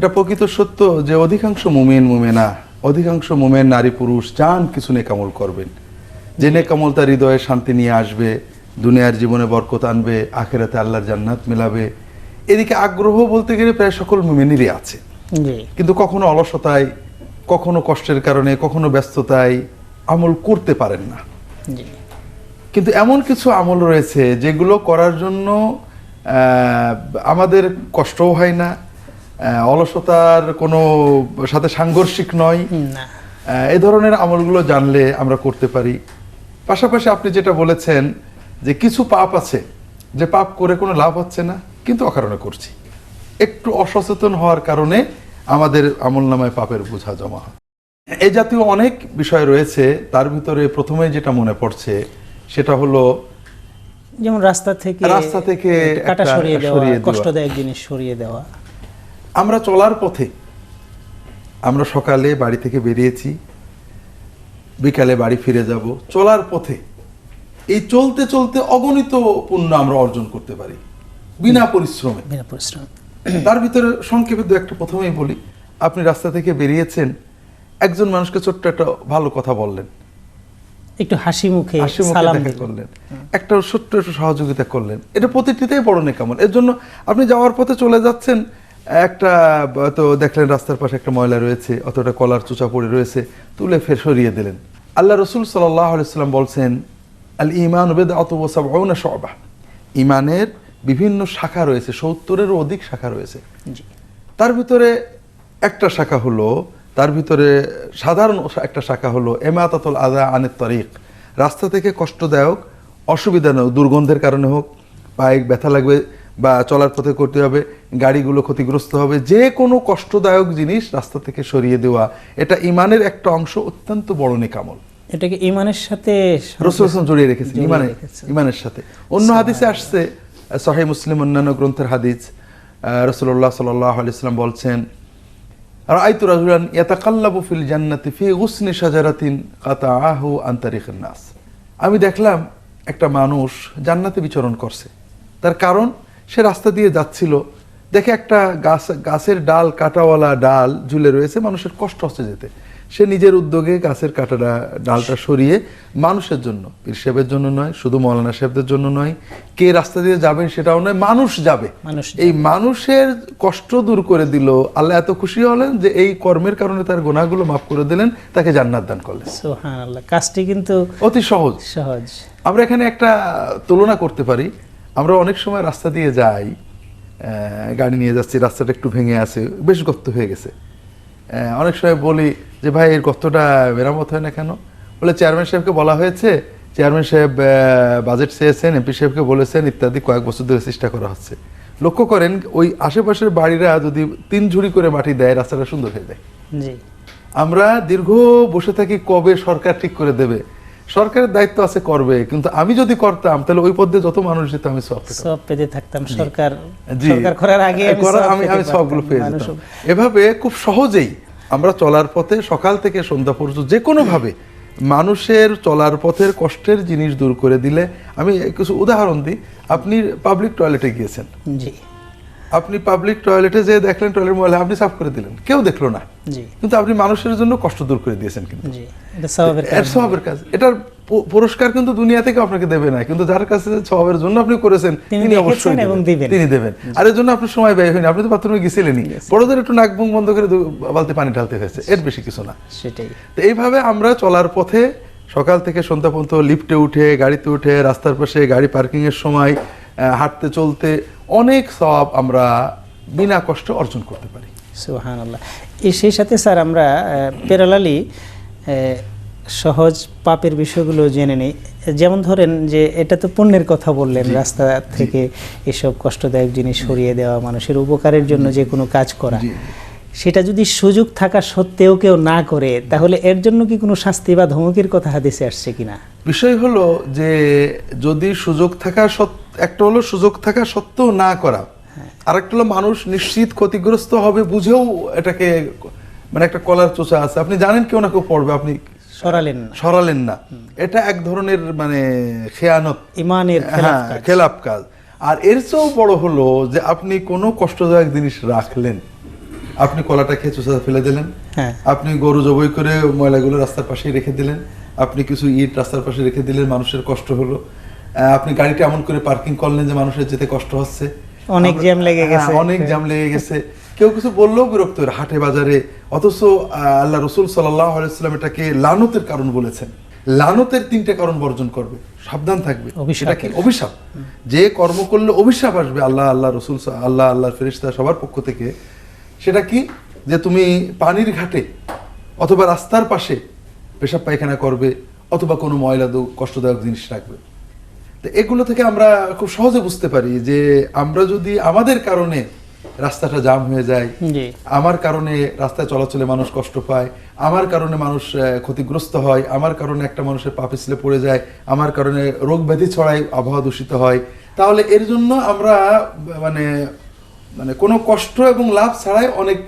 এটা প্রকৃত সত্য যে অধিকাংশ মুমিনা অধিকাংশ মুমিন নারী পুরুষ চান কিছু নেকামল করবেন, যে নেকামল তার হৃদয়ে শান্তি নিয়ে আসবে, দুনিয়ার জীবনে বরকত আনবে, আখিরাতে আল্লাহর জান্নাত মেলাবে। এদিকে আগ্রহ বলতে গেলে প্রায় সকল মুমিনেরই আছে, কিন্তু কখনো অলসতায়, কখনো কষ্টের কারণে, কখনো ব্যস্ততায় আমল করতে পারেন না। কিন্তু এমন কিছু আমল রয়েছে যেগুলো করার জন্য আমাদের কষ্টও হয় না, অলসতার কোনো সাথে সাংঘর্ষিক নয়। এই ধরনের আমলগুলো জানলে আমরা করতে পারি। পাশাপাশি আপনি যেটা বলেছেন যে কিছু পাপ আছে যে পাপ করে কোনো লাভ হচ্ছে না, কিন্তু অকারণে করছি, একটু অসচেতন হওয়ার কারণে আমাদের আমলনামায় পাপের বোঝা জমা হয়। এই জাতীয় অনেক বিষয় রয়েছে, তার ভিতরে প্রথমে যেটা মনে পড়ছে সেটা হলো যেমন রাস্তা থেকে কাটা সরিয়ে দেওয়া, কষ্টদায়ক জিনিস সরিয়ে দেওয়া। আমরা চলার পথে, আমরা সকালে বাড়ি থেকে বেরিয়েছি, বিকালে বাড়ি ফিরে যাব, চলার পথে এই চলতে চলতে অগণিত পুণ্য আমরা অর্জন করতে পারি বিনা পরিশ্রমে। তার ভিতরে সংক্ষেপে দু একটা প্রথমেই বলি। আপনি রাস্তা থেকে বেরিয়েছেন, একজন মানুষকে ছোট্ট একটা ভালো কথা বললেন, একটু হাসি মুখে দেখা করলেন, একটা ছোট্ট একটু সহযোগিতা করলেন, এটা প্রতিটিতেই বড় নেকামল। এর জন্য আপনি যাওয়ার পথে চলে যাচ্ছেন, একটা তো দেখলেন রাস্তার পাশে একটা ময়লা রয়েছে, অতটা কলার চোচা পড়ে রয়েছে, তুলে ফের সরিয়ে দিলেন। আল্লাহ রসুল সাল্লাল্লাহু আলাইহি ওয়াসাল্লাম বলছেন, আল ঈমানু বিদআতুন ওয়া সাবউনা শু'বা, ঈমানের বিভিন্ন শাখা রয়েছে, 70-এরও অধিক শাখা রয়েছে। তার ভিতরে একটা শাখা হলো, তার ভিতরে সাধারণ একটা শাখা হলো ইমাতাতুল আযা আনিত তারিক, রাস্তা থেকে কষ্টদায়ক অসুবিধা নয়, দুর্গন্ধের কারণে হোক, পায়ে ব্যথা লাগবে বা চলার পথে করতে হবে, গাড়িগুলো ক্ষতিগ্রস্ত হবে, যে কোনো কষ্টদায়ক জিনিস রাস্তা থেকে সরিয়ে দেওয়া, এটা ঈমানের একটা অংশ, অত্যন্ত বড় নেকামল। এটাকে ঈমানের সাথে রাসূল জড়িয়ে রেখেছেন, ঈমানের সাথে। অন্য হাদিসে আসছে, সহিহ মুসলিম অন্যান্য গ্রন্থের হাদিস, রাসূলুল্লাহ সাল্লাল্লাহু আলাইহি ওয়াসাল্লাম বলছেন, রাআইতু রাজুলান ইয়াতাকাল্লাবু ফিল জান্নাতি ফি গুসনি শাজারাতিন কাতাআহু আন তারিকিন নাস, আমি দেখলাম একটা মানুষ জান্নাতে বিচরণ করছে। তার কারণ, সে রাস্তা দিয়ে যাচ্ছিল, দেখে একটা গাছের ডাল, কাটাওয়ালা ডাল ঝুলে রয়েছে, মানুষের কষ্ট হচ্ছে যেতে, সে নিজের উদ্যোগে গাছের ডালটা সরিয়ে মানুষের জন্য, পীর সাহেবের জন্য নয়, শুধু মৌলানা সাহেবদের জন্য নয়, কে রাস্তা দিয়ে যাবেন সেটাও নয়, মানুষ যাবে, এই মানুষের কষ্ট দূর করে দিল। আল্লাহ এত খুশি হলেন যে এই কর্মের কারণে তার গুনাহগুলো মাফ করে দিলেন, তাকে জান্নাত দান করলেন। সুবহানাল্লাহ, কাজটি কিন্তু অতি সহজ। আমরা এখানে একটা তুলনা করতে পারি। আমরা অনেক সময় রাস্তা দিয়ে যাই, গাড়ি নিয়ে যাচ্ছি, রাস্তাটা একটু ভেঙে আছে, বেশ গর্ত হয়ে গেছে, অনেক সময় বলি যে ভাই এর গর্তটা মেরামত হয় না কেন? বলে চেয়ারম্যান সাহেবকে বলা হয়েছে, চেয়ারম্যান সাহেব বাজেট চেয়েছেন, এমপি সাহেবকে বলেছেন, ইত্যাদি, কয়েক বছর ধরে চেষ্টা করা হচ্ছে। লক্ষ্য করেন, ওই আশেপাশের বাড়িরা যদি 3 ঝুড়ি করে মাটি দেয়, রাস্তাটা সুন্দর হয়ে যায়। আমরা দীর্ঘ বসে থাকি, কবে সরকার ঠিক করে দেবে। সরকারের দায়িত্ব আছে, করবে, কিন্তু আমি যদি করতাম তাহলে ওই পথে যত মানুষ যেত আমি সব পেতে থাকতাম, সরকার করার আগে আমি সবগুলো পেয়ে যেতাম। এভাবে খুব সহজেই আমরা চলার পথে সকাল থেকে সন্ধ্যা পর্যন্ত যে কোনো ভাবে মানুষের চলার পথের কষ্টের জিনিস দূর করে দিলে। আমি কিছু উদাহরণ দিই। আপনি পাবলিক টয়লেটে গিয়েছেন, আপনি পাবলিক টয়লেটে যেয়ে দেখলেন টয়লেট ময়লা, আপনি সাফ করে দিলেন, কেউ দেখলো না, কিন্তু আপনি মানুষের জন্য কষ্ট দূর করে দিয়েছেন। কিন্তু স্বভাবের কাজ, এটার পুরস্কার কিন্তু দুনিয়া থেকে আপনাকে দেবে না, কিন্তু যার কাছে স্বভাবের জন্য আপনি করেছেন তিনি অবশ্যই তিনি দেবেন। আর এর জন্য আপনার সময় ব্যয় হয়নি, আপনি তো বাথরুমে গেছিলেনই, বড়দের একটু নাক মুখ বন্ধ করে বালতি পানি ঢালতে হয়েছে, এর বেশি কিছু না। সেটাই। তো এইভাবে আমরা চলার পথে সকাল থেকে সন্ধ্যা পর্যন্ত লিফটে উঠে, গাড়িতে উঠে, রাস্তার পাশে গাড়ি পার্কিং এর সময়, হাঁটতে চলতে অনেক সওয়াব আমরা বিনা কষ্টে অর্জন করতে পারি। সুবহানাল্লাহ। সেই সাথে স্যার আমরা প্যারালালি সহজ পাপের বিষয়গুলো জেনে নেই। যেমন ধরেন যে এটা তো পুণ্যের কথা বললেন, রাস্তা থেকে এসব কষ্টদায়ক জিনিস সরিয়ে দেওয়া, মানুষের উপকারের জন্য যে কোনো কাজ করা, সেটা যদি সুযোগ থাকা সত্ত্বেও কেউ না করে, তাহলে এর জন্য কি কোনো শাস্তি বা ধমকের কথা হাদিসে আসছে কিনা? বিষয় হলো যে যদি সুযোগ থাকা একটা হলো সুযোগ থাকা সত্ত্বেও না করা, আরেকটা হলো মানুষ নিশ্চিত ক্ষতিগ্রস্ত হবে বুঝেও এটাকে, মানে একটা কলার চোচা আছে, আপনি জানেন কেউ না কেউ পড়বে, আপনি সরালেন না, এটা এক ধরনের মানে খেয়ানত, ঈমানের খেলাফ কাজ। আর এর চেয়েও বড় হলো যে আপনি কোনো কষ্টদায়ক জিনিস রাখলেন, আপনি কলাটা খেয়ে চুষা ফেলে দিলেন, হ্যাঁ, আপনি গরু জবাই করে ময়লাগুলো রাস্তার পাশেই রেখে দিলেন, আপনি কিছু ইট রাস্তার পাশে রেখে দিলেন, মানুষের কষ্ট হলো। আপনি গাড়িটা এমন করে পার্কিং করলেন যে মানুষের যেতে কষ্ট হচ্ছে, অনেক জ্যাম লেগে গেছে, অনেক জ্যাম লেগে গেছে, কেউ কিছু বললেও বিরক্ত হয় হাটে বাজারে। অথচ আল্লাহ রসুল সাল্লাল্লাহু আলাইহি ওয়াসাল্লাম এটাকে লানতের কারণ বলেছেন। লানতের 3টে কারণ বর্জন করবে, সাবধান থাকবে। সেটা কি? অভিশাপ। যে কর্ম করলে অভিশাপ আসবে আল্লাহ রসুল আল্লাহর ফেরেশতা সবার পক্ষ থেকে। সেটা কি? যে তুমি পানির ঘাটে অথবা রাস্তার পাশে পেশাব পায়খানা করবে, অথবা কোনো ময়লা কষ্টদায়ক জিনিস রাখবে। তো এগুলো থেকে আমরা খুব সহজে বুঝতে পারি যে আমরা যদি আমাদের কারণে রাস্তাটা জাম হয়ে যায়, আমার কারণে রাস্তায় চলাচলে মানুষ কষ্ট পায়, আমার কারণে মানুষ ক্ষতিগ্রস্ত হয়, আমার কারণে একটা মানুষের পা পিছলে পড়ে যায়, আমার কারণে রোগ ব্যাধি ছড়ায়, আবহাওয়া দূষিত হয়, তাহলে এর জন্য আমরা মানে মানে কোনো কষ্ট এবং লাভ ছাড়াই অনেক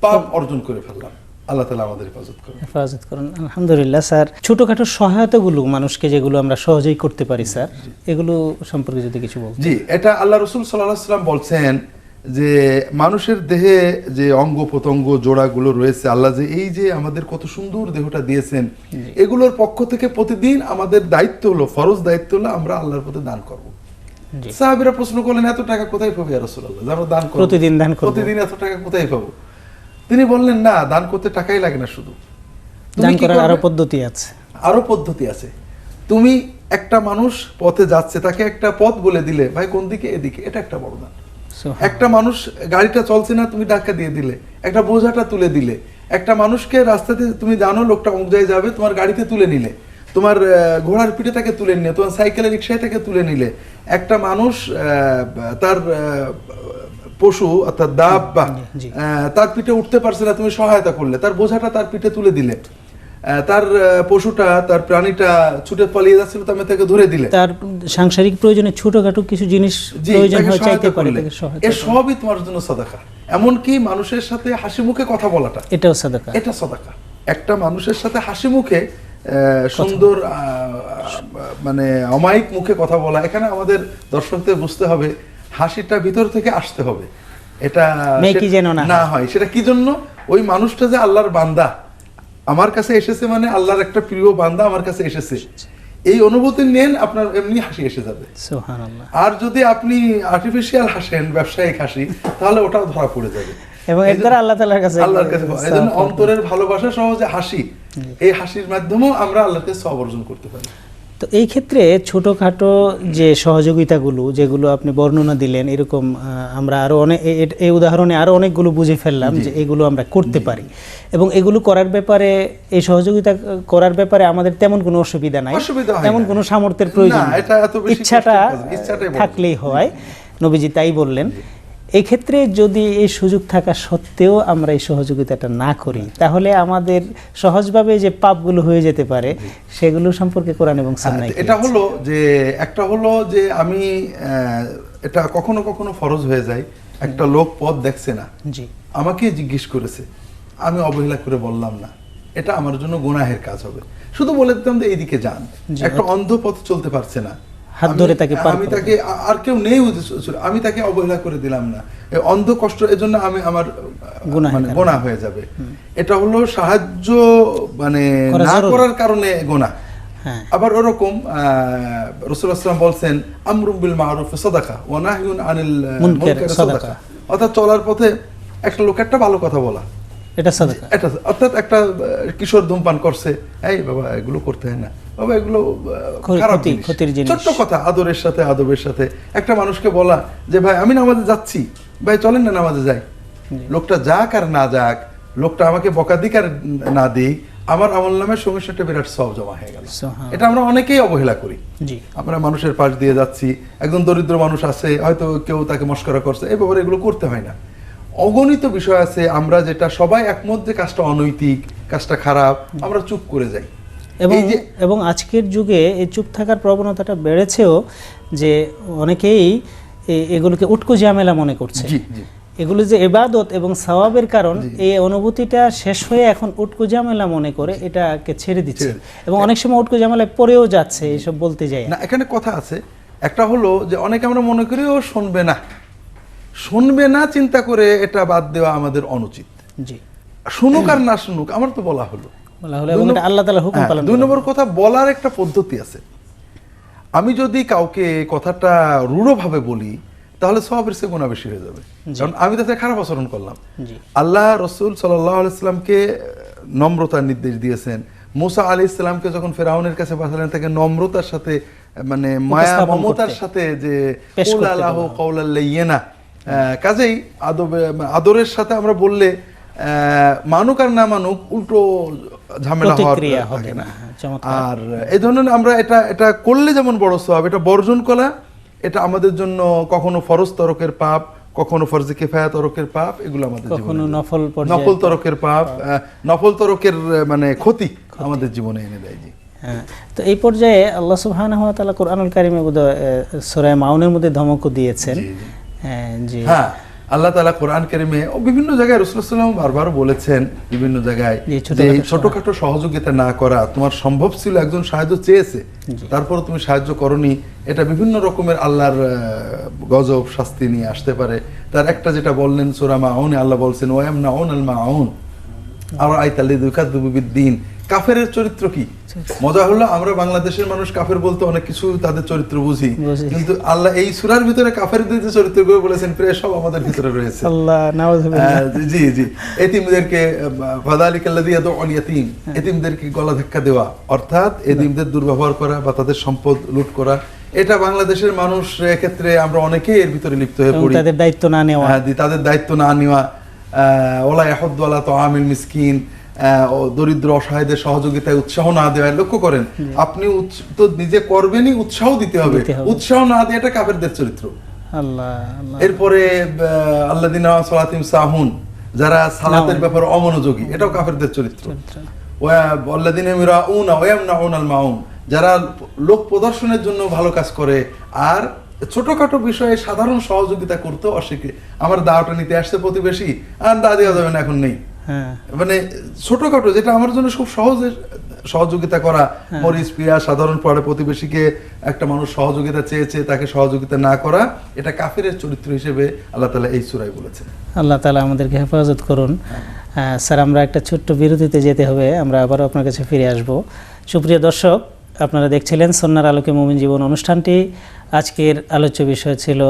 পাপ অর্জন করে ফেললাম। আল্লাহ তাআলা আমাদের হেফাজত করুন। আলহামদুলিল্লাহ। স্যার, ছোটখাটো সহায়তাগুলো মানুষকে যেগুলো আমরা সহজেই করতে পারি স্যার, এগুলো সম্পর্কে যদি কিছু বলতেন। জি, এটা আল্লাহ রাসূল সাল্লাল্লাহু আলাইহি ওয়াসাল্লাম বলছেন যে মানুষের দেহে যে অঙ্গ প্রত্যঙ্গ জোড়াগুলো রয়েছে, আল্লাহ যে এই যে আমাদের কত সুন্দর দেহটা দিয়েছেন, এগুলোর পক্ষ থেকে প্রতিদিন আমাদের দায়িত্ব হলো, ফরজ দায়িত্ব হলো আমরা আল্লাহর পথে দান করব। সাহাবীরা প্রশ্ন করলেন, এত টাকা কোথায় পাবো ইয়া রাসূলুল্লাহ, আমরা দান করব, প্রতিদিন দান করব, প্রতিদিন এত টাকা কোথায় পাবো? তিনি বললেন, না, দান করতে টাকাই লাগে না, শুধু দান করার আরো পদ্ধতি আছে, আরো পদ্ধতি আছে। তুমি একটা মানুষ পথে যাচ্ছে, তাকে একটা পথ বলে দিলে, ভাই কোন দিকে, এদিকে, এটা একটা বড় দান। একটা মানুষ গাড়িটা চলছে না, তুমি ধাক্কা দিয়ে দিলে, একটা বোঝাটা তুলে দিলে, একটা মানুষকে রাস্তাতে তুমি জানো লোকটা অমুক জায়গায় যাবে, তোমার গাড়িতে তুলে নিলে, তোমার ঘোড়ার পিঠে তাকে তুলে নিলে, তোমার সাইকেলের রিক্সায় তাকে তুলে নিলে, একটা মানুষ তার পশু অর্থাৎ দাব্বা তার পিঠে উঠতে পারছে না, তুমি সহায়তা করলে, তার বোঝাটা তার পিঠে তুলে দিলে, তার পশুটা তার প্রাণীটা ছুটে পালিয়ে যাচ্ছিল, তুমি তাকে ধরে দিলে, তার সাংসারিক প্রয়োজনে ছোটখাটো কিছু জিনিস প্রয়োজন হয় চাইতে পারে, এর সবই তোমার জন্য সাদাকা। এমনকি মানুষের সাথে হাসি মুখে কথা বলাটা, এটাও সাদাকা, এটা সাদাকা। একটা মানুষের সাথে হাসি মুখে সুন্দর মানে অমায়িক মুখে কথা বলা, এখানে আমাদের দর্শকদের বুঝতে হবে হাসিটা ভিতর থেকে আসতে হবে, এটা না হয়। সেটা কি জন্য? ওই মানুষটা যে আল্লাহর বান্দা আমার কাছে এসেছে, মানে আল্লাহর একটা প্রিয় বান্দা আমার কাছে এসেছে, এই অনুভূতি নেন, আপনার এমনি হাসি এসে যাবে। সুবহানাল্লাহ। আর যদি আপনি আর্টিফিশিয়াল হাসেন, ব্যবসায়িক হাসি, তাহলে ওটাও ধরা পড়ে যাবে, এবং একবার আল্লাহর কাছে এজন্য অন্তরের ভালোবাসা সহজে হাসি, এই হাসির মাধ্যমেও আমরা আল্লাহর কাছে সওয়াব অর্জন করতে পারি। তো এই ক্ষেত্রে ছোটখাটো যে সহযোগিতাগুলো যেগুলো আপনি বর্ণনা দিলেন, এরকম আমরা আরো অনেক, এই উদাহরণে আরো অনেকগুলো বুঝে ফেললাম যে এগুলো আমরা করতে পারি, এবং এগুলো করার ব্যাপারে, এই সহযোগিতা করার ব্যাপারে আমাদের তেমন কোনো অসুবিধা নাই, তেমন কোনো সামর্থ্যের প্রয়োজন নেই, ইচ্ছাটা থাকলেই হয়। নবীজি তাই বললেন। এই ক্ষেত্রে যদি এই সুযোগ থাকা সত্ত্বেও আমরা এই সহযোগিতাটা না করি, তাহলে আমাদের সহজভাবে যে পাপগুলো হয়ে যেতে পারে সেগুলো সম্পর্কে কোরআন এবং সুন্নাহ এটা হলো যে, একটা হলো যে আমি এটা কখনো কখনো ফরজ হয়ে যায়, একটা লোক পথ দেখছে না, জি, আমাকে জিজ্ঞেস করেছে, আমি অবহেলা করে বললাম না, এটা আমার জন্য গুনাহের কাজ হবে, শুধু বলে দিতাম যে এইদিকে যান। একটা অন্ধ পথ চলতে পারছে না, হাত ধরে তাকে আমি তাকে, আর কেউ নেই, আমি তাকে অবহেলা করে দিলাম না, অন্ধ কষ্ট, এজন্য আমি আমার গুনাহ হয়ে যাবে। এটা হলো সাহায্য মানে না করার কারণে গুনাহ। আবার ওরকম রাসূলুল্লাহ সাল্লাল্লাহু আলাইহি ওয়াসাল্লাম বলছেন, আমরুন বিল মারুফ সাদাকা ওয়া নাহয়ুন আনিল মুনকার সাদাকা, অর্থাৎ চলার পথে একটা লোক একটা ভালো কথা বলা, এটা সাদাকা। এটা অর্থাৎ একটা কিশোর ধূমপান করছে, এই বাবা এগুলো করতে হয় না, বাবা এগুলো খারাপ ক্ষতির জিনিস, ছোট্ট কথা, আদরের সাথে আদবের সাথে একটা মানুষকে বলা যে ভাই আমি নামাজে যাচ্ছি, ভাই চলেন না নামাজে যাই, লোকটা যাক আর না যাক, লোকটা আমাকে বকা দিক আর না দিক, আমার আমলনামের সঙ্গে একটা বিরাট সওয়াব জমা হয়ে গেল। এটা আমরা অনেকেই অবহেলা করি। আমরা মানুষের পাশ দিয়ে যাচ্ছি, একজন দরিদ্র মানুষ আছে, হয়তো কেউ তাকে মস্করা করছে, এই ব্যাপারে এগুলো করতে হয় না। অগণিত বিষয় আছে আমরা যেটা সবাই একমত যে কাজটা অনৈতিক, কাজটা খারাপ, আমরা চুপ করে যাই। এবং আজকের যুগে এই চুপ থাকার প্রবণতাটা বেড়েছেও, যে অনেকেই এগুলোকে উটকো ঝামেলা মনে করছে, এগুলো যে ইবাদত এবং সওয়াবের কারণ, এই অনুভূতিটা শেষ হয়ে এখন উটকো ঝামেলা মনে করে এটাকে ছেড়ে দিচ্ছে, এবং অনেক সময় উটকো ঝামেলায় পড়েও যাচ্ছে, এইসব বলতে যায় না। এখানে কথা আছে, একটা হলো যে অনেকে আমরা মনে করি ও শুনবে না, শুনবে না চিন্তা করে এটা বাদ দেওয়া আমাদের অনুচিত। জি, শুনুক আর না শুনুক, আমার তো বলা হলো। এবং এটা আল্লাহ তাআলার হুকুম পালন। 2 নম্বর কথা, বলার একটা পদ্ধতি আছে। আমি যদি কাউকে কথাটা রূঢ়ভাবে বলি তাহলে সওয়াবের চেয়ে গুনাহ বেশি হয়ে যাবে, কারণ আমি তাতে খারাপ আচরণ করলাম। আল্লাহ রাসূল সাল্লাল্লাহু আলাইহি সাল্লামকে নম্রতার নির্দেশ দিয়েছেন। মুসা আলাইহিস সালামকে যখন ফিরআউনের কাছে পাঠালেন, তাকে নম্রতার সাথে, মানে মায়া মমতার সাথে, যে কুল আলাহু কাওলাল লাইয়িনা, কাজেই আদরের সাথে আমরা বললে মানুক আর না মানুক উল্টো ঝামেলা হওয়ার থাকে না। আর এই ধরনের আমরা এটা করলে যেমন বড় সওয়াব, এটা বর্জন করা, এটা আমাদের জন্য কখনো ফরজ তরকের পাপ, কখনো ফরজে কিফায়া তরকের পাপ, এগুলো আমাদের কখনো নফল তরকের পাপ, নফল তরকের মানে ক্ষতি আমাদের জীবনে এনে দেয়। জি, তো এই পর্যায়ে আল্লাহ সুবহানাহু ওয়া তাআলা কুরআনুল কারীমে সূরা মাউনের মধ্যে ধমকও দিয়েছেন। হ্যাঁ, আল্লাহ তাআলা কোরআন কারীমে ও বিভিন্ন জায়গায় রাসূলুল্লাহ সাল্লাল্লাহু আলাইহি ওয়াসাল্লাম বারবার বলেছেন, বিভিন্ন জায়গায়, যে ছোটখাটো সহযোগিতা না করা, তোমার সম্ভব ছিল, একজন সাহায্য চেয়েছে তারপর তুমি সাহায্য করনি, এটা বিভিন্ন রকমের আল্লাহর গজব শাস্তি নিয়ে আসতে পারে। তার একটা যেটা বললেন সূরা মাউনে, আল্লাহ বলছেন ওয়ায়ামনাউনাল মাউন আর আইতাল্লিযু কাযযুবু বিদ্দীন। কাফেরের চরিত্র কি? মজা হলো, আমরা বাংলাদেশের মানুষ কাফের বলতে অনেক কিছু তাদের চরিত্র বুঝি, কিন্তু আল্লাহ এই সূরার ভিতরে কাফেরদের যে চরিত্রগুলো বলেছেন প্রায় সব আমাদের ভিতরে রয়েছে। আল্লাহ নাউযুবিল্লাহ। জি জি, এতিমদেরকে ফাযালিকাল্লাযী ইয়াদউল ইয়াতীম, এতিমদেরকে গলা ধাক্কা দেওয়া, অর্থাৎ এতিমদের দুর্ব্যবহার করা বা তাদের সম্পদ লুট করা, এটা বাংলাদেশের মানুষ ক্ষেত্রে আমরা অনেকেই এর ভিতরে লিপ্ত হয়ে পড়ি। তাদের দায়িত্ব না নেওয়া, তাদের দায়িত্ব না নেওয়া, ওয়ালা ইয়াহুদ্দু আলা তাআমিল মিসকিন, দরিদ্র অসহায়দের সহযোগিতায় উৎসাহ না দেওয়া। লক্ষ্য করেন, আপনি তো নিজে করবেনই, উৎসাহ দিতে হবে, উৎসাহ না দিয়ে এটা কাফেরদের চরিত্র। এরপরে আল্লাযিনা সালাতিম সাহুন, যারা সালাতের ব্যাপারে অমনোযোগী, এটাও কাফেরদের চরিত্র। আল্লাযিনা ইরাউনা ওয়া ইয়ামনাউনাল মাউন, যারা লোক প্রদর্শনের জন্য ভালো কাজ করে আর ছোটখাটো বিষয়ে সাধারণ সহযোগিতা করতে অশিখে। আমার দাওয়াটা নিতে আসছে প্রতিবেশী, আর দা দেওয়া যাবে না, এখন নেই, মানে ছোটখাটো যেটা আমার জন্য খুব সহজে সহযোগিতা করা, মরিচ পিয়া সাধারণ পড়ে প্রতিবেশীকে একটা মানুষ সহযোগিতা চেয়েছে, তাকে সহযোগিতা না করা, এটা কাফেরের চরিত্র হিসেবে আল্লাহ তাআলা এই সূরায় বলেছেন। আল্লাহ তাআলা আমাদেরকে হেফাজত করুন। স্যার, আমরা একটা ছোট্ট বিরতিতে যেতে হবে, আমরা আবারও আপনার কাছে ফিরে আসব। সুপ্রিয় দর্শক, আপনারা দেখছিলেন সন্ন্যার আলোকে মুমিন জীবন অনুষ্ঠানটি। আজকের আলোচ্য বিষয় ছিল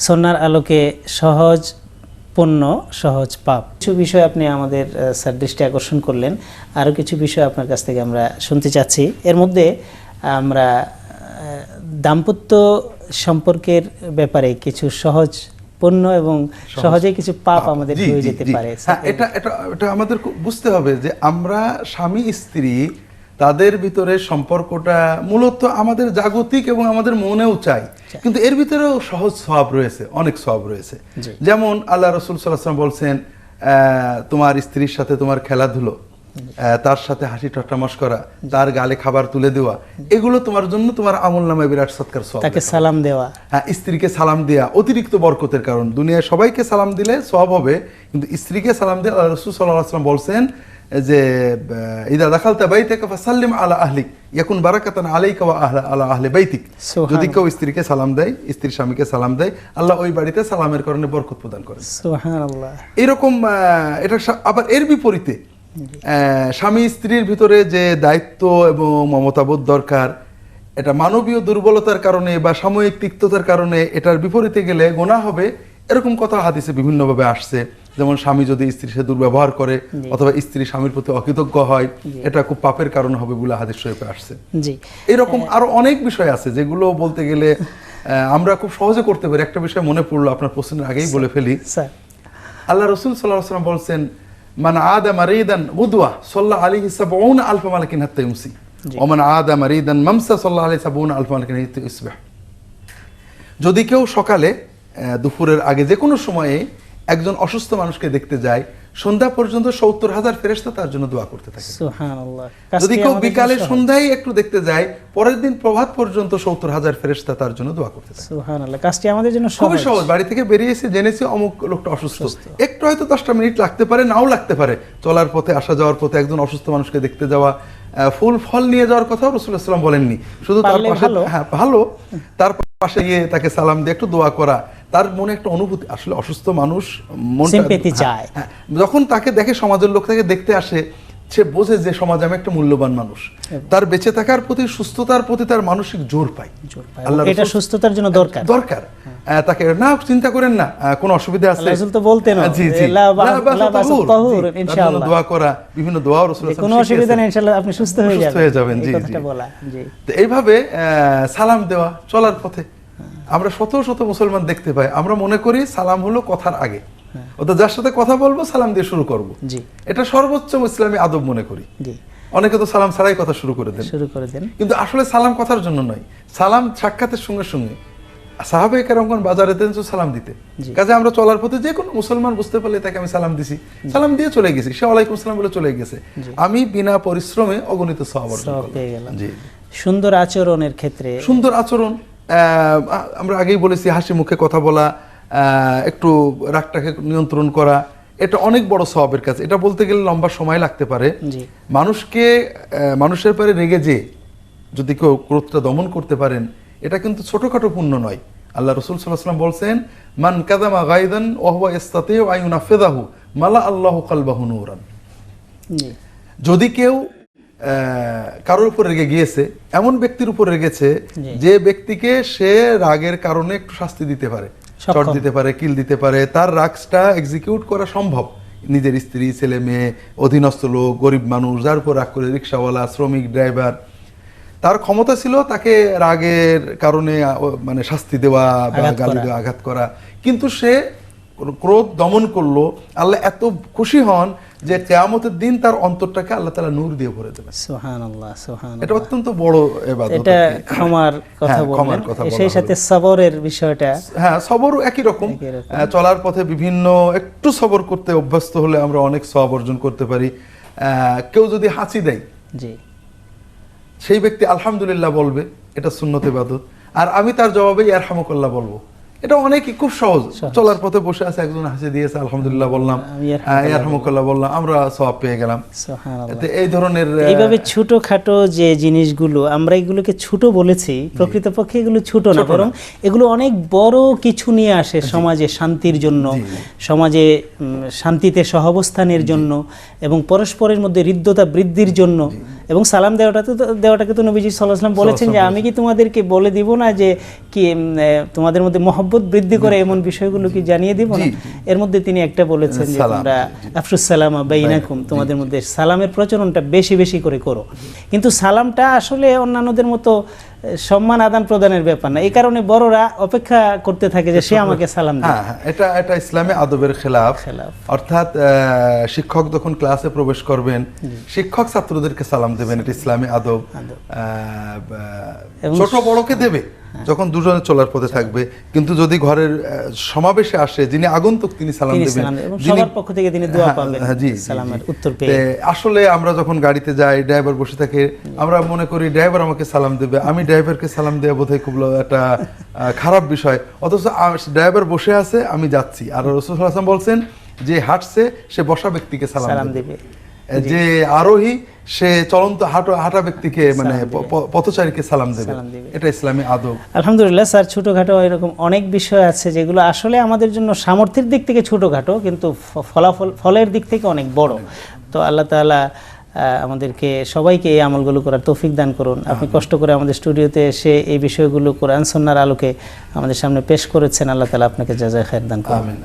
সন্ন্যার আলোকে সহজ পণ্য সহজ পাপ। কিছু বিষয় আপনি আমাদের স্যার দৃষ্টি আকর্ষণ করলেন, আরও কিছু বিষয় আপনার কাছ থেকে আমরা শুনতে চাচ্ছি। এর মধ্যে আমরা দাম্পত্য সম্পর্কের ব্যাপারে কিছু সহজ পণ্য এবং সহজে কিছু পাপ আমাদের হয়ে যেতে পারে। এটা আমাদের বুঝতে হবে যে আমরা স্বামী স্ত্রী, তাদের ভিতরে সম্পর্কটা মূলত আমাদের জাগতিক এবং আমাদের মনেও চাই, কিন্তু এর ভিতরেও সহজ সওয়াব রয়েছে, অনেক সওয়াব রয়েছে। যেমন আল্লাহ রাসূল সাল্লাল্লাহু আলাইহি ওয়াসাল্লাম বলছেন, তোমার স্ত্রীর সাথে তোমার খেলাধুলো, তার সাথে হাসি ঠাট্টা মশকরা, তার গালে খাবার তুলে দেওয়া, এগুলো তোমার জন্য তোমার আমলনামায় বিরাট সৎকার সওয়াব। তাকে সালাম দেওয়া, স্ত্রীকে সালাম দেওয়া অতিরিক্ত বরকতের কারণ। দুনিয়ায় সবাইকে সালাম দিলে সওয়াব হবে, কিন্তু স্ত্রীকে সালাম দিয়ে আল্লাহ রাসূল সাল্লাল্লাহু আলাইহি ওয়াসাল্লাম বলছেন যে ইদা দাখালতা বাইতাকা ফাসাল্লিম আলা আহলিক ইয়াকুন বারাকাতান আলাইকা ওয়া আলা আহলি বাইতিক। যদি কেউ স্ত্রীকে সালাম দেয়, স্ত্রীর স্বামীকে সালাম দেয়, আল্লাহ ওই বাড়িতে সালামের কারণে বরকত প্রদান করেন। সুবহানাল্লাহ। এরকম এটা আবার এর বিপরীতে স্বামী স্ত্রীর ভিতরে যে দায়িত্ব এবং মমতাবোধ দরকার, এটা মানবীয় দুর্বলতার কারণে বা সাময়িক তিক্ততার কারণে এটার বিপরীতে গেলে গুনাহ হবে, এরকম কথা হাদিসে বিভিন্নভাবে আসছে। যেমন স্বামী যদি স্ত্রীর সাথে দুর্ব্যবহার করে অথবা স্ত্রী স্বামীর প্রতি অকৃতজ্ঞ হয়, এটা খুব পাপের কারণ হবে বলে হাদিস শরীফে আসছে। এরকম আরো অনেক বিষয় আছে যেগুলো বলতে গেলে আমরা খুব সহজে করতে পারি। একটা বিষয় মনে পড়লো, আপনার প্রশ্নের আগেই বলে ফেলি। আল্লাহ রাসূল সাল্লাল্লাহু আলাইহি ওয়াসাল্লাম বলছেন, মান আদা মারিদান গুদওয়া সাল্লা আলাইহি ৭০ আলফ মালাকিন হাত্তা ইউমসি ওয়া মান আদা মারিদান মামসা সাল্লা আলাইহি ৭০ আলফ মালাকিন হাত্তা ইসবাহ। যদি কেউ সকালে, দুপুরের আগে, যে কোনো সময়ে একজন অসুস্থ মানুষকে দেখতে যায়, সন্ধ্যা পর্যন্ত ৭০,০০০ ফেরেশতা তার জন্য দোয়া করতে থাকে। সুবহানাল্লাহ। যদি কেউ বিকালে সন্ধ্যায় একটু দেখতে যায়, পরের দিন প্রভাত পর্যন্ত ৭০,০০০ ফেরেশতা তার জন্য দোয়া করতে থাকে। সুবহানাল্লাহ। কাজটি আমাদের জন্য খুবই সহজ। বাড়ি থেকে বেরিয়েছে, জেনেছি অমুক লোকটা অসুস্থ, একটু হয়তো 10টা মিনিট লাগতে পারে, নাও লাগতে পারে। চলার পথে, আসা যাওয়ার পথে একজন অসুস্থ মানুষকে দেখতে যাওয়া, ফুল ফল নিয়ে যাওয়ার কথাও রাসূলুল্লাহ সাল্লাল্লাহু আলাইহি ওয়াসাল্লাম বলেননি, শুধু তার পাশে ভালো, তার পাশে গিয়ে তাকে সালাম দিয়ে একটু দোয়া করা, তার মনে একটা অনুভূতি, আসলে অসুস্থ মানুষ মনটা Sympathy চায়। হ্যাঁ, যখন তাকে দেখে, সমাজের লোক তাকে দেখতে আসে, সে বোঝে যে সমাজে আমি একটা মূল্যবান মানুষ, তার বেঁচে থাকার প্রতি, সুস্থতার প্রতি তার মানসিক জোর পায়। আল্লাহর এটা সুস্থতার জন্য দরকার। তাকে না চিন্তা করেন না, কোনো অসুবিধা আছে, রাসূল তো বলতেন জি জি, লা বা'সা তাহুর, ইনশাআল্লাহ দোয়া করা, বিভিন্ন দোয়া রাসূল কোনো অসুবিধা নেই, ইনশাআল্লাহ আপনি সুস্থ হয়ে যাবেন, জি এই জি। কথাটা বলা। জি, তো এইভাবে সালাম দেওয়া চলার পথে আমরা শত শত মুসলমান দেখতে পাই, আমরা মনে করি সালাম হলো কথার আগে, অর্থাৎ যার সাথে কথা বলবো সালাম দিয়ে শুরু করব, জি, এটা সর্বোচ্চ ইসলামী আদব মনে করি। জি, অনেকে তো সালাম ছাড়াই কথা শুরু করে দেন, কিন্তু আসলে সালাম কথার জন্য নয়, সালাম সাক্ষাতের সঙ্গে সঙ্গে। সাহাবায়ে কেরামগণ বাজারে যেতেন তো সালাম দিতে, কাজে আমরা চলার পথে যে কোনো মুসলমান বুঝতে পারলে তাকে আমি সালাম দিছি, সালাম দিয়ে চলে গেছি, সে ওয়ালাইকুম সালাম বলে চলে গেছে, আমি বিনা পরিশ্রমে অগণিত সওয়াব অর্জন করলাম। জি, সুন্দর আচরণের ক্ষেত্রে, সুন্দর আচরণ, আমরা আগেই বলেছি হাসি মুখে কথা বলা, একটু রাগটাকে নিয়ন্ত্রণ করা, এটা অনেক বড় সওয়াবের কাজ। এটা বলতে গেলে লম্বা সময় লাগতে পারে। মানুষকে মানুষের পরে রেগে যে যদি কেউ ক্রোধটা দমন করতে পারেন, এটা কিন্তু ছোটখাটো পুণ্য নয়। আল্লাহ রাসূল সাল্লাল্লাহু আলাইহি ওয়াসাল্লাম বলছেন, মান কাযামা গায়দান ওয়া হুয়া ইস্তাতিউ আন ইউনাফিযাহু মালা আল্লাহু কলবাহু নূরান। যদি কেউ কারোর উপর রেগে গিয়েছে, এমন ব্যক্তির উপর রেগেছে যে ব্যক্তিকে সে রাগের কারণে একটু শাস্তি দিতে পারে, চট দিতে পারে, কিল দিতে পারে, তার রাগটা এক্সিকিউট করা সম্ভব, নিজের স্ত্রী, ছেলে মেয়ে, অধীনস্থ লোক, গরিব মানুষ, যার উপর রাগ করে, রিক্সাওয়ালা, শ্রমিক, ড্রাইভার, তার ক্ষমতা ছিল তাকে রাগের কারণে মানে শাস্তি দেওয়া বা গালি দেওয়া, আঘাত করা, কিন্তু সে ক্রোধ দমন করলো। আল্লাহ এত খুশি হন যে কিয়ামতের দিন তার অন্তরটাকে আল্লাহ তাআলা নূর দিয়ে ভরে দেবেন। সুবহানাল্লাহ, সুবহানাল্লাহ, এটা অত্যন্ত বড় ইবাদত। এটা ক্ষমার কথা বললেন, সেই সাথে সবরের বিষয়টা, হ্যাঁ, সবরও একই রকম। চলার পথে বিভিন্ন একটু সবর করতে অভ্যস্ত হলে আমরা অনেক সওয়াব অর্জন করতে পারি। কেউ যদি হাসি দেয়, জি, সেই ব্যক্তি আলহামদুলিল্লাহ বলবে, এটা সুন্নত ইবাদত, আর আমি তার জবাবে ইয়ারহামুকাল্লাহ বলবো, এটা অনেকই খুব সহজ। চলার পথে বসে আছে, একজন হাসি দিয়েছে, আলহামদুলিল্লাহ বললাম, ইয়ারহামুকাল্লাহ বললাম, আমরা সওয়াব পেয়ে গেলাম। এই ধরনের এইভাবে ছোটখাটো যে জিনিসগুলো, আমরা এগুলোকে ছোট বলেছি, প্রকৃতপক্ষে এগুলো ছোট না, বরং এগুলো অনেক বড় কিছু নিয়ে আসে সমাজে শান্তির জন্য, সমাজে শান্তিতে সহাবস্থানের জন্য, এবং পরস্পরের মধ্যে হৃদ্যতা বৃদ্ধির জন্য। এবং সালাম দেওয়াটাকে তো নবীজি সাল্লাল্লাহু আলাইহি ওয়াসাল্লাম বলেছেন যে আমি কি তোমাদেরকে বলে দিব না যে কি তোমাদের মধ্যে মহব্বত বৃদ্ধি করে এমন বিষয়গুলো কি জানিয়ে দিব না। এর মধ্যে তিনি একটা বলেছেন যে তোমরা আফশুস সালামা বাইনাকুম, তোমাদের মধ্যে সালামের প্রচলনটা বেশি বেশি করে করো। কিন্তু সালামটা আসলে অন্যান্যদের মতো সম্মান আদান প্রদানের ব্যাপার না, এই কারণে বড়রা অপেক্ষা করতে থাকে যে সে আমাকে সালাম দেয়। এটা ইসলামে আদবের খেলাফ। অর্থাৎ শিক্ষক যখন ক্লাসে প্রবেশ করবেন, শিক্ষক ছাত্রদেরকে সালাম দেবেন, এটা ইসলামে আদব। ছোট বড়কে দেবে যখন দুজনে চলার পথে থাকবে, কিন্তু যদি ঘরের সমাবেশে আসে যিনি আগন্তুক তিনি সালাম দেবেন, এবং সবার পক্ষ থেকে তিনি দোয়া পাবেন, সালামের উত্তর পেয়ে। আসলে আমরা যখন গাড়িতে যাই, ড্রাইভার বসে থাকে, আমরা মনে করি ড্রাইভার আমাকে সালাম দেবে, আমি ড্রাইভারকে সালাম দেওয়া বোধহয় খুব একটা খারাপ বিষয়, অথচ ড্রাইভার বসে আছে, আমি যাচ্ছি, আর রাসূল সাল্লাল্লাহু আলাইহি ওয়াসাল্লাম বলছেন যে হাঁটছে সে বসা ব্যক্তিকে সালাম দেবে, যে আরোহী সে চলন্ত হাঁটা ব্যক্তিকে মানে পথচারীকে সালাম দেবে, এটা ইসলামী আদব। আলহামদুলিল্লাহ স্যার, ছোটখাটো এরকম অনেক বিষয় আছে যেগুলো আসলে আমাদের জন্য সামর্থ্যের দিক থেকে ছোটখাটো, কিন্তু ফলের দিক থেকে অনেক বড়। তো আল্লাহ তাআলা আমাদেরকে সবাইকে এই আমলগুলো করার তৌফিক দান করুন। আপনি কষ্ট করে আমাদের স্টুডিওতে এসে এই বিষয়গুলো কোরআন সুন্নাহর আলোকে আমাদের সামনে পেশ করেছেন, আল্লাহ তাআলা আপনাকে জাযায়ে খায়ের দান করুন।